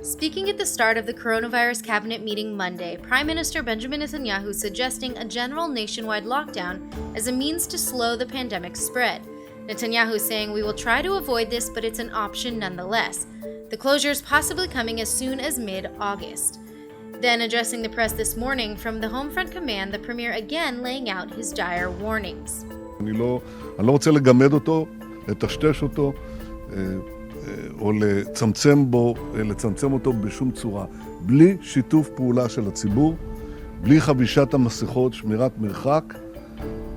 Speaking at the start of the coronavirus cabinet meeting Monday, Prime Minister Benjamin Netanyahu suggesting a general nationwide lockdown as a means to slow the pandemic's spread. Netanyahu saying we will try to avoid this, but it's an option nonetheless. The closures possibly coming as soon as mid-August. Then addressing the press this morning from the Homefront Command, the premier again laying out his dire warnings. אני לא רוצה לגמד אותו, לטשטש אותו, או לצמצם אותו בשום צורה. בלי שיתוף פעולה של הציבור, בלי חבישת המסכות, שמירת מרחק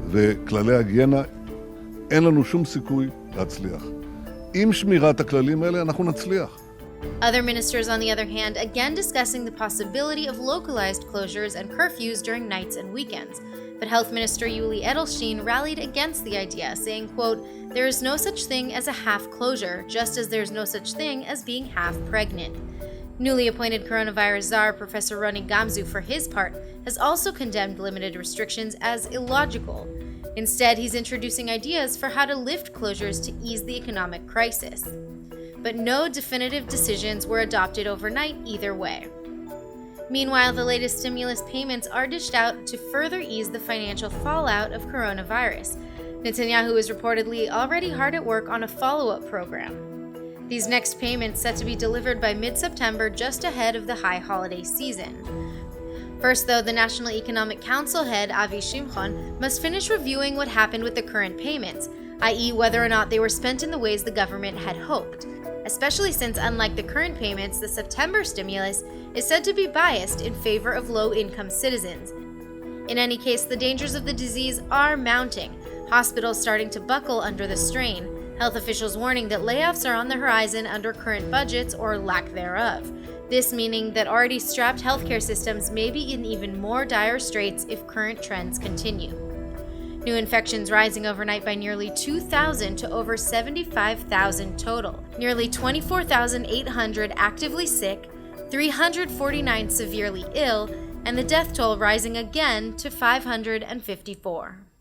וכללי היגיינה, אין לנו שום סיכוי להצליח. עם שמירת הכללים האלה אנחנו נצליח. Other ministers, on the other hand, again discussing the possibility of localized closures and curfews during nights and weekends. But Health Minister Yuli Edelstein rallied against the idea, saying, quote, "There is no such thing as a half closure, just as there's no such thing as being half pregnant." Newly appointed coronavirus czar Professor Roni Gamzu, for his part, has also condemned limited restrictions as illogical. Instead, he's introducing ideas for how to lift closures to ease the economic crisis. But no definitive decisions were adopted overnight either way. Meanwhile, the latest stimulus payments are dished out to further ease the financial fallout of coronavirus. Netanyahu is reportedly already hard at work on a follow-up program. These next payments set to be delivered by mid-September, just ahead of the high holiday season. First, though, the National Economic Council head, Avi Shimchon, must finish reviewing what happened with the current payments, i.e. whether or not they were spent in the ways the government had hoped. Especially since, unlike the current payments, the September stimulus is said to be biased in favor of low-income citizens. In any case, the dangers of the disease are mounting, hospitals starting to buckle under the strain, health officials warning that layoffs are on the horizon under current budgets or lack thereof. This meaning that already strapped healthcare systems may be in even more dire straits if current trends continue. New infections rising overnight by nearly 2,000 to over 75,000 total. Nearly 24,800 actively sick, 349 severely ill, and the death toll rising again to 554.